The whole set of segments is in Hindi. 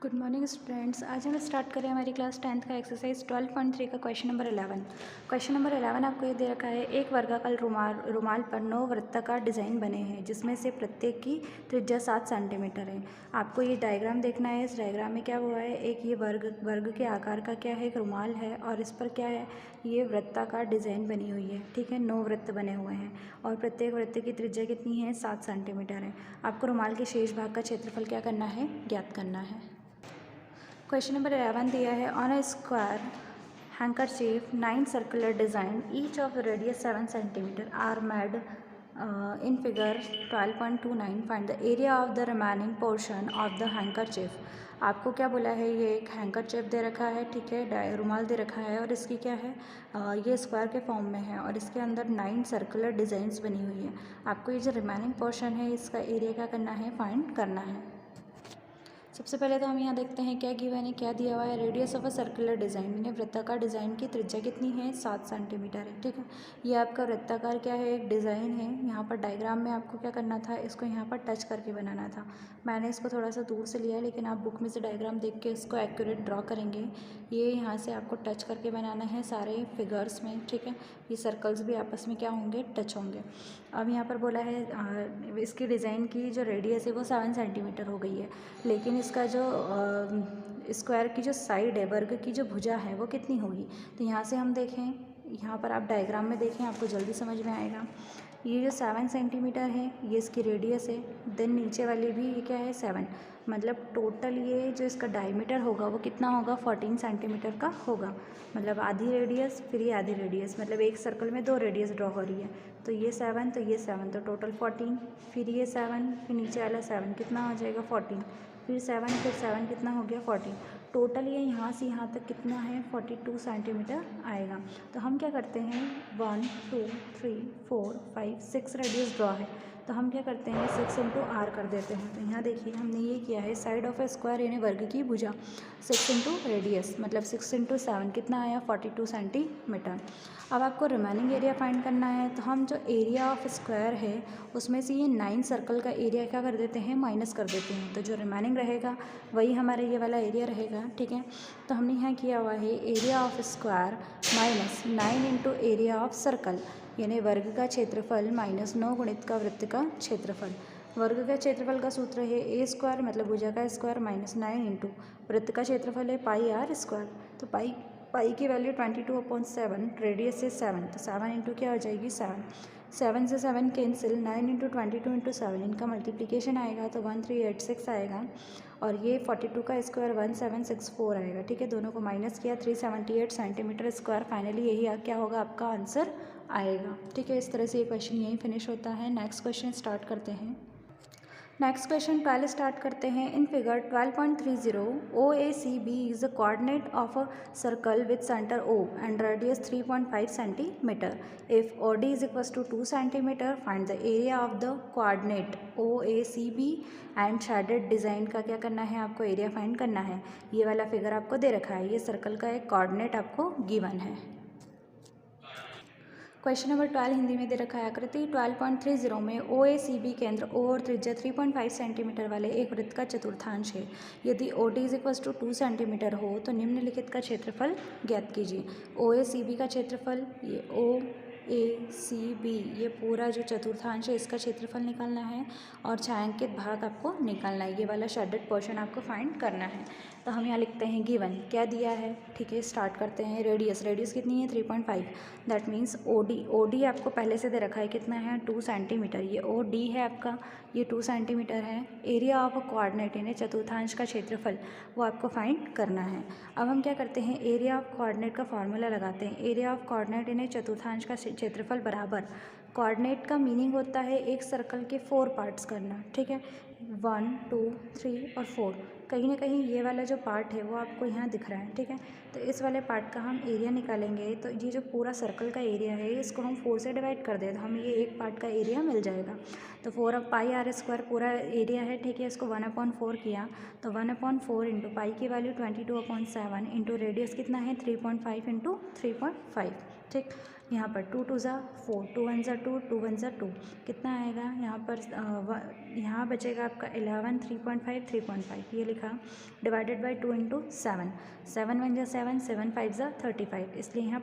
Good morning students. आज हम स्टार्ट करें हमारी क्लास 10th का एक्सरसाइज 12.3 का क्वेश्चन नंबर 11। क्वेश्चन नंबर 11 आपको ये दे रखा है, एक वर्गाकार रुमाल पर 9 वृत्ताकार डिज़ाइन बने हैं जिसमें से प्रत्येक की त्रिज्या 7 सेंटीमीटर है। आपको ये डायग्राम देखना है। इस डायग्राम में क्या हुआ है, एक ये वर्ग के आकार का क्या है, एक रुमाल है और इस पर क्या है, ये वृत्ताकार डिज़ाइन बनी हुई है। ठीक है, 9 वृत्त बने हुए हैं और प्रत्येक वृत्त की त्रिज्या कितनी है, 7 सेंटीमीटर है। आपको रुमाल के शेष भाग का क्षेत्रफल क्या करना है, ज्ञात करना है। क्वेश्चन नंबर 11 दिया है, on a square handkerchief 9 circular design each of radius 7 centimeter are made in figure 12.29 find the area of the remaining portion of the handkerchief। आपको क्या बोला है, ये एक हैंकरचेफ दे रखा है, ठीक है, रुमाल दे रखा है और इसकी क्या है, ये स्क्वायर के फॉर्म में है और इसके अंदर 9 सर्कुलर डिज़ाइंस बनी हुई है। आपको ये जो रिमेनिंग पोर्शन है इसका एरिया क्या करना है, फाइंड करना है। सबसे पहले तो हम यहाँ देखते हैं क्या गिवन है, क्या दिया हुआ है, radius of a circular design, यानी वृत्ताकार डिज़ाइन की त्रिज्या कितनी है, 7 सेंटीमीटर है। ठीक है, ये आपका वृत्ताकार क्या है, एक डिज़ाइन है। यहाँ पर डायग्राम में आपको क्या करना था, इसको यहाँ पर टच करके बनाना था। मैंने इसको थोड़ा सा दूर से लिया, लेकिन आप बुक में से डायग्राम देख के इसको एक्यूरेट ड्रॉ करेंगे। ये यहाँ से आपको टच करके बनाना है सारे फिगर्स में। ठीक है, ये सर्कल्स भी आपस में क्या होंगे, टच होंगे। अब यहाँ पर बोला है इसकी डिज़ाइन की जो रेडियस है वो 7 सेंटीमीटर हो गई है, लेकिन इसका जो स्क्वायर की जो साइड है, वर्ग की जो भुजा है वो कितनी होगी। तो यहाँ से हम देखें, यहाँ पर आप डायग्राम में देखें, आपको जल्दी समझ में आएगा। ये जो 7 सेंटीमीटर है ये इसकी रेडियस है, देन नीचे वाली भी ये क्या है, 7, मतलब टोटल ये जो इसका डायमीटर होगा वो कितना होगा, 14 सेंटीमीटर का होगा। मतलब आधी रेडियस फिर ये आधी रेडियस, मतलब एक सर्कल में 2 रेडियस ड्रॉ हो रही है। तो ये 7 तो ये 7, तो टोटल 14, फिर ये 7, फिर नीचे वाला 7, कितना हो जाएगा 14, फिर 7, फिर 7 कितना हो गया 14। टोटल ये यहाँ से यहाँ तक कितना है, 42 सेंटीमीटर आएगा। तो हम क्या करते हैं, 1 2 3 4 5 6 रेडियस ड्रॉ है, तो हम क्या करते हैं 6 इंटू आर कर देते हैं। तो यहाँ देखिए हमने ये किया है, साइड ऑफ ए स्क्वायर यानी वर्ग की भुजा 6 इंटू रेडियस, मतलब 6 इंटू 7 कितना आया, 42 सेंटीमीटर। अब आपको रिमेनिंग एरिया फाइंड करना है, तो हम जो एरिया ऑफ स्क्वायर है उसमें से ये 9 सर्कल का एरिया क्या कर देते हैं, माइनस कर देते हैं। तो जो रिमेनिंग रहेगा वही हमारे ये वाला एरिया रहेगा। ठीक है, तो हमने यहाँ किया हुआ है area of square minus 9 into area of circle, यानी वर्ग का क्षेत्रफल माइनस 9 गुणित का वृत्त का क्षेत्रफल। वर्ग का क्षेत्रफल का सूत्र है ए स्क्वायर, मतलब भुजा का स्क्वायर, माइनस 9 इंटू वृत्त का क्षेत्रफल है पाई आर स्क्वायर। तो पाई की वैल्यू 22/7, रेडियस से 7, तो 7 इंटू क्या हो जाएगी 7, 7 से 7 कैंसिल, 9 इंटू 22 इंटू 7 इनका मल्टीप्लिकेशन आएगा तो 1386 आएगा और ये 42 का स्क्वायर 1764 आएगा। ठीक है, दोनों को माइनस किया, 378 सेंटीमीटर स्क्वायर। फाइनली यही क्या होगा, आपका आंसर आएगा। ठीक है, इस तरह से ये क्वेश्चन यहीं फिनिश होता है। नेक्स्ट क्वेश्चन स्टार्ट करते हैं। नेक्स्ट क्वेश्चन पहले स्टार्ट करते हैं। In figure 12.30 OACB is the coordinate of a circle with centre O and radius 3.5 centimetre. If OD is equal to 2 centimetre, find the area of the coordinate OACB and shaded design का क्या करना है, आपको एरिया फाइंड करना है। ये वाला फिगर आपको दे रखा है, ये सर्कल का एक कोऑर्डिनेट आपको गिवन है। क्वेश्चन नंबर 12 हिंदी में दे रखा है, आकृति 12.30 में OACB केंद्र O और त्रिज्या 3.5 सेंटीमीटर वाले एक वृत्त का चतुर्थांश है। यदि OD is equal to 2 centimetre हो तो निम्नलिखित का क्षेत्रफल ज्ञात कीजिए। OACB का क्षेत्रफल, ये OACB ये पूरा जो चतुर्थांश है इसका क्षेत्रफल निकालना है और छायांकित भाग आपको निकालना है। ये वाला शेडेड पोर्शन आपको फाइंड करना है। तो हम यहाँ लिखते हैं गिवन क्या दिया है। ठीक है, स्टार्ट करते हैं। रेडियस कितनी है 3.5, दैट मीन्स OD आपको पहले से दे रखा है, कितना है 2 सेंटीमीटर। ये OD है आपका, ये 2 सेंटीमीटर है। एरिया ऑफ कोऑर्डिनेट यानी चतुर्थांश का क्षेत्रफल वो आपको फाइंड करना है। अब हम क्या करते हैं, एरिया ऑफ कोऑर्डिनेट का फॉर्मूला लगाते हैं। एरिया ऑफ कोऑर्डिनेट यानी चतुर्थांश का क्षेत्रफल बराबर, कोऑर्डिनेट का मीनिंग होता है एक सर्कल के 4 पार्ट्स करना। ठीक है, 1 2 3 और 4, कहीं ना कहीं ये वाला जो पार्ट है वो आपको यहाँ दिख रहा है। ठीक है, तो इस वाले पार्ट का हम एरिया निकालेंगे, तो ये जो पूरा सर्कल का एरिया है इसको हम 4 से डिवाइड कर दें तो हमें ये एक पार्ट का एरिया मिल जाएगा। तो 4 पाई आर स्क्वायर पूरा एरिया है। ठीक है, इसको 1/4 किया तो 1/4 इंटू पाई की वैल्यू 22/7 इंटू रेडियस कितना है 3.5 इंटू 3.5। ठीक, यहाँ पर 2 2 ज़ा 4, 2 1 ज़ा 2, 2 1 ज़ा 2, कितना आएगा यहाँ पर यहाँ बचेगा आपका 11, 3.5, 3.5 ये लिखा, डिवाइडेड बाई 2 इंटू 7, 7 1 ज़ा 7, 7 5 ज़ा 35, इसलिए यहाँ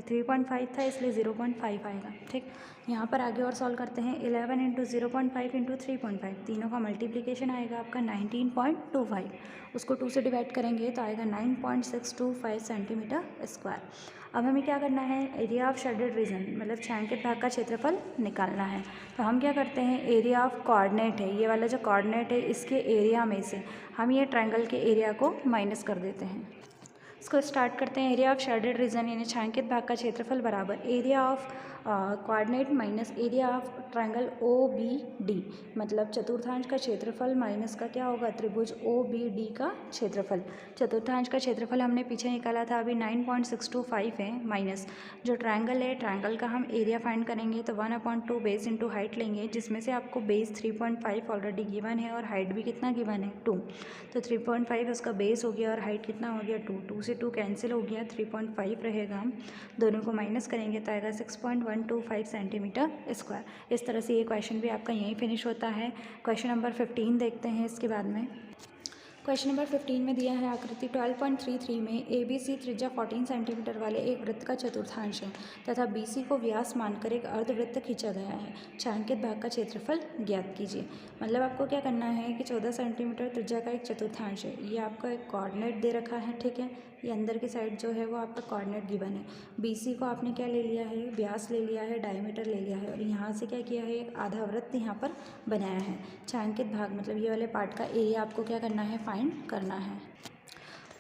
3.5 था इसलिए 0.5 आएगा। ठीक, यहाँ पर आगे और सॉल्व करते हैं। 11 इंटू 0.5 इंटू 3.5, तीनों का मल्टीप्लिकेशन आएगा आपका 19.25, उसको 2 से डिवाइड करेंगे तो आएगा 9.625 सेंटीमीटर स्क्वायर। अब हमें क्या करना है, एरिया ऑफ शेडेड रीजन मतलब छायांकित भाग का क्षेत्रफल निकालना है। तो हम क्या करते हैं, एरिया ऑफ कोऑर्डिनेट है, ये वाला जो कोऑर्डिनेट है इसके एरिया में से हम ये ट्रायंगल के एरिया को माइनस कर देते हैं। इसको स्टार्ट करते हैं। एरिया ऑफ शेडेड रीजन यानी छायांकित भाग का क्षेत्रफल बराबर area of coordinate minus area of triangle O B D, मतलब चतुर्थांश का क्षेत्रफल माइनस का क्या होगा, त्रिभुज ओ बी डी का क्षेत्रफल। चतुर्थांश का क्षेत्रफल हमने पीछे निकाला था, अभी 9.625 है, माइनस जो ट्रायंगल है ट्रायंगल का हम एरिया फाइंड करेंगे तो 1/2 बेस इंटू हाइट लेंगे, जिसमें से आपको बेस 3.5 ऑलरेडी गिवन है और हाइट भी कितना गिवन है 2, तो 3.5 उसका बेस हो गया और हाइट कितना हो गया 2, 2 से 2 कैंसिल हो गया, 3.5 रहेगा, दोनों को माइनस करेंगे तो आएगा 6.125 सेंटीमीटर स्क्वायर। इस तरह से ये क्वेश्चन भी आपका यहीं फिनिश होता है। क्वेश्चन नंबर 15 देखते हैं इसके बाद में। क्वेश्चन नंबर 15 में दिया है आकृति 12.33 में ABC त्रिज्या 14 सेंटीमीटर वाले एक वृत्त का चतुर्थांश है तथा BC को व्यास मानकर एक अर्धवृत्त खींचा गया है, छायांकित भाग का क्षेत्रफल ज्ञात कीजिए। मतलब आपको क्या करना है कि 14 सेंटीमीटर त्रिज्या का एक चतुर्थांश है, ये आपका एक कोऑर्डिनेट दे रखा है, ठीक है, ये अंदर की साइड जो है वो आपका कोऑर्डिनेट गिवन है। BC को आपने क्या ले लिया है, व्यास ले लिया है, डायमीटर ले लिया है और यहाँ से क्या किया है, एक आधा वृत्त यहाँ पर बनाया है। छायांकित भाग मतलब ये वाले पार्ट का एरिया आपको क्या करना है, फाइंड करना है।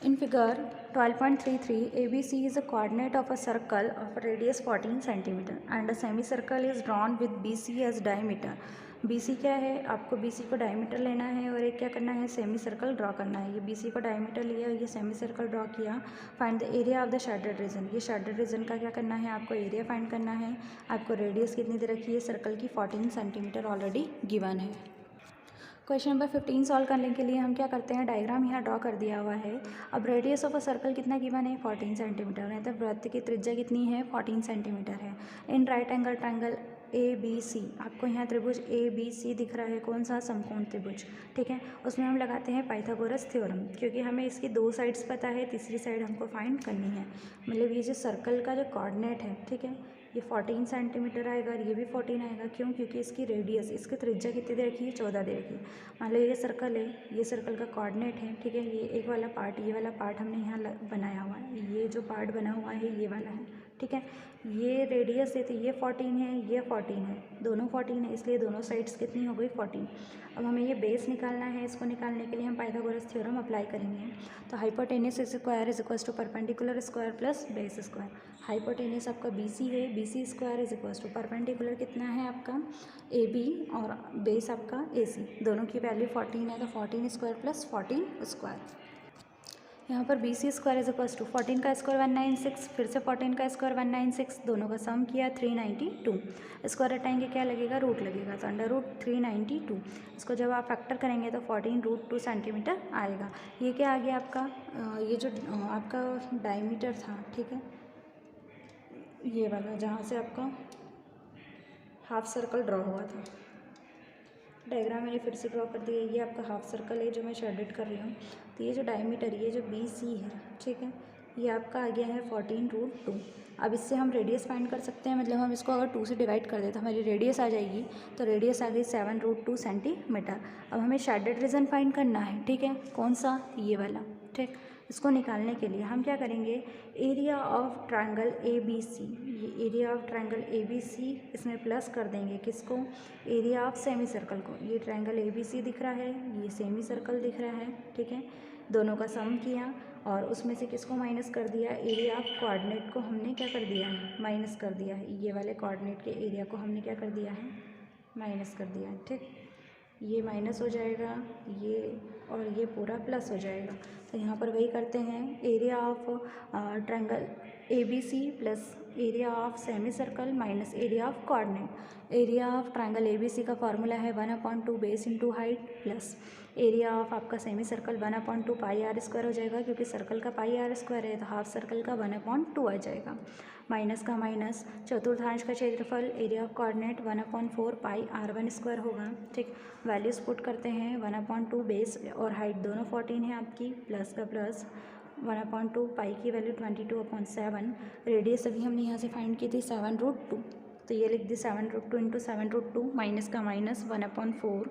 In figure 12.33, ABC is a coordinate of a circle of radius 14 cm and a semicircle is drawn with BC as diameter. BC क्या है, आपको BC को डायमीटर लेना है और एक क्या करना है, सेमी सर्कल ड्रॉ करना है। ये BC को डायमीटर लिया, ये सेमी सर्कल ड्रॉ किया। Find the area of the shaded region, ये शेडेड रीजन का क्या करना है, आपको एरिया फाइंड करना है। आपको रेडियस कितनी दे रखी है सर्कल की, 14 सेंटीमीटर ऑलरेडी गिवन है। क्वेश्चन नंबर 15 सॉल्व करने के लिए हम क्या करते हैं, डायग्राम यहाँ ड्रॉ कर दिया हुआ है। अब रेडियस ऑफ अ सर्कल कितना गिवन है, 14 सेंटीमीटर है, तो वृत्त की त्रिज्या कितनी है, 14 सेंटीमीटर है। In right angle triangle ABC, आपको यहाँ त्रिभुज ABC दिख रहा है, कौन सा, समकोण त्रिभुज, ठीक है, उसमें हम लगाते हैं पाइथागोरस थ्योरम, क्योंकि हमें इसकी 2 साइड्स पता है, तीसरी साइड हमको फाइंड करनी है। मतलब ये जो सर्कल का जो कोऑर्डिनेट है, ठीक है, ये 14 सेंटीमीटर आएगा और ये भी 14 आएगा, क्यों, क्योंकि इसकी रेडियस, इसकी त्रिज्या कितनी दे रखी है, 14 दे रखी है। मान लो ये सर्कल है, ये सर्कल का कोऑर्डिनेट है, ठीक है, ये एक वाला पार्ट, ये वाला पार्ट हमने यहाँ बनाया हुआ है, ये जो पार्ट बना हुआ है ये वाला है, ठीक है, ये रेडियस है तो ये 14 है, ये 14 है, दोनों 14 है, इसलिए दोनों साइड्स कितनी हो गई, 14। अब हमें ये बेस निकालना है, इसको निकालने के लिए हम पाइथागोरस थ्योरम अप्लाई करेंगे। तो hypotenuse square is equals to perpendicular square plus base square. Hypotenuse आपका BC है, BC square is equals to perpendicular कितना है आपका AB और बेस आपका AC, दोनों की वैल्यू 14 है, तो 14 स्क्वायर प्लस 14 स्क्वायर। यहाँ पर BC square is equals to 14 का स्क्वायर 196, फिर से 14 का स्क्वायर 196, दोनों का सम किया 392, स्क्वायर हटाएंगे क्या लगेगा, रूट लगेगा, तो अंडर रूट 392, इसको जब आप फैक्टर करेंगे तो 14√2 सेंटीमीटर आएगा। ये क्या आ गया आपका, ये जो आपका डायमीटर था, ठीक है, ये वाला जहाँ से आपका हाफ सर्कल ड्रॉ हुआ था, डायग्राम मैंने फिर से ड्रॉ कर दिया, ये आपका हाफ सर्कल है जो मैं शेडेड कर रही हूँ। तो ये जो डायमीटर, ये जो BC है, ठीक है, ये आपका आ गया है 14√2। अब इससे हम रेडियस फाइंड कर सकते हैं, मतलब हम इसको अगर 2 से डिवाइड कर दें तो हमारी रेडियस आ जाएगी, तो रेडियस आ गई 7√2 सेंटीमीटर। अब हमें शेडेड रीजन फाइंड करना है, ठीक है, कौन सा, ये वाला, ठीक, इसको निकालने के लिए हम क्या करेंगे, एरिया ऑफ ट्रायंगल ABC, ये एरिया ऑफ ट्रायंगल ABC, इसमें प्लस कर देंगे किसको, एरिया ऑफ सेमी सर्कल को। ये ट्रायंगल ABC दिख रहा है, ये सेमी सर्कल दिख रहा है, ठीक है, दोनों का सम किया और उसमें से किसको माइनस कर दिया, एरिया ऑफ कोऑर्डिनेट को हमने क्या कर दिया है, माइनस कर दिया है, ये वाले कोऑर्डिनेट के एरिया को हमने क्या कर दिया है, माइनस कर दिया है, ठीक, ये माइनस हो जाएगा, ये और ये पूरा प्लस हो जाएगा। तो यहाँ पर वही करते हैं, area of triangle ABC plus area of semi circle minus area of coordinate. Area of triangle ABC का फार्मूला है 1/2 base into height plus area of आपका सेमी सर्कल 1/2 पाई r स्क्वायर हो जाएगा, क्योंकि सर्कल का पाई r स्क्वायर है तो हाफ सर्कल का 1/2 आ जाएगा। माइनस का माइनस, चतुर्थांश का क्षेत्रफल, area of coordinate 1/4 pi r1² होगा। ठीक, वैल्यूज पुट करते हैं। 1/2 बेस और हाइट दोनों 14 है आपकी, प्लस का प्लस 1/2 पाई की वैल्यू 22/7, रेडियस अभी हमने यहाँ से फाइंड की थी 7√2, तो ये लिख दी 7√2 इंटू 7√2, माइनस का माइनस 1/4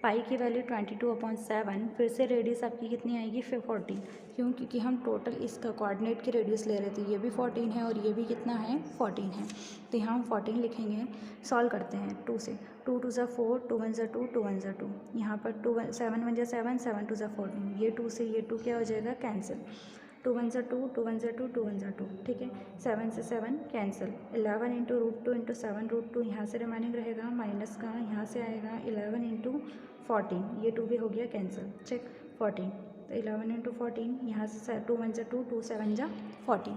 पाई की वैल्यू 22/7, फिर से रेडियस आपकी कितनी आएगी 14, क्यों? क्योंकि हम टोटल इसका कोऑर्डिनेट की रेडियस ले रहे थे, ये भी 14 है और ये भी कितना है 14 है, तो यहाँ हम 14 लिखेंगे। सॉल्व करते हैं 2 से, 2 2 ज़ा 4, 2 1 ज़ा 2, 2 1 ज़ा 2, यहाँ पर 7 1 ज़ा 7, 7 2 ज़ा 14, ये 2 से ये 2 क्या हो जाएगा कैंसिल, 2 1 ज़ा 2, 2 1 ज़ा 2, 2 1 ज़ा 2, ठीक है, 7 से 7 कैंसिल, 11 इंटू √2 इंटू 7√2, यहाँ से रिमाइनिंग रहेगा, माइनस का यहाँ से आएगा 11 इंटू 14, ये 2 भी हो गया कैंसिल, चेक 14, तो 11 इंटू 14, यहाँ से 2 1 ज़ा 2, 2 7 ज़ा 14,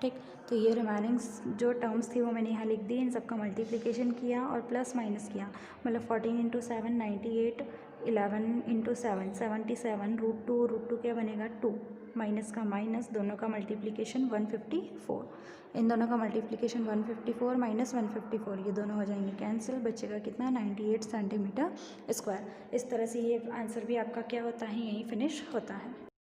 ठीक, तो ये रिमाइनिंग जो टर्म्स थी वो मैंने यहाँ लिख दी, इन सबका मल्टीप्लिकेशन किया और प्लस माइनस किया, मतलब 14 इंटू 7 98, 11 इंटू 7 77, √2 क्या बनेगा 2, माइनस का माइनस, दोनों का मल्टीप्लिकेशन 154, इन दोनों का मल्टीप्लिकेशन 154 माइनस 154, ये दोनों हो जाएंगे कैंसिल, बचेगा कितना 98 सेंटीमीटर स्क्वायर। इस तरह से ये आंसर भी आपका क्या होता है, यहीं फिनिश होता है।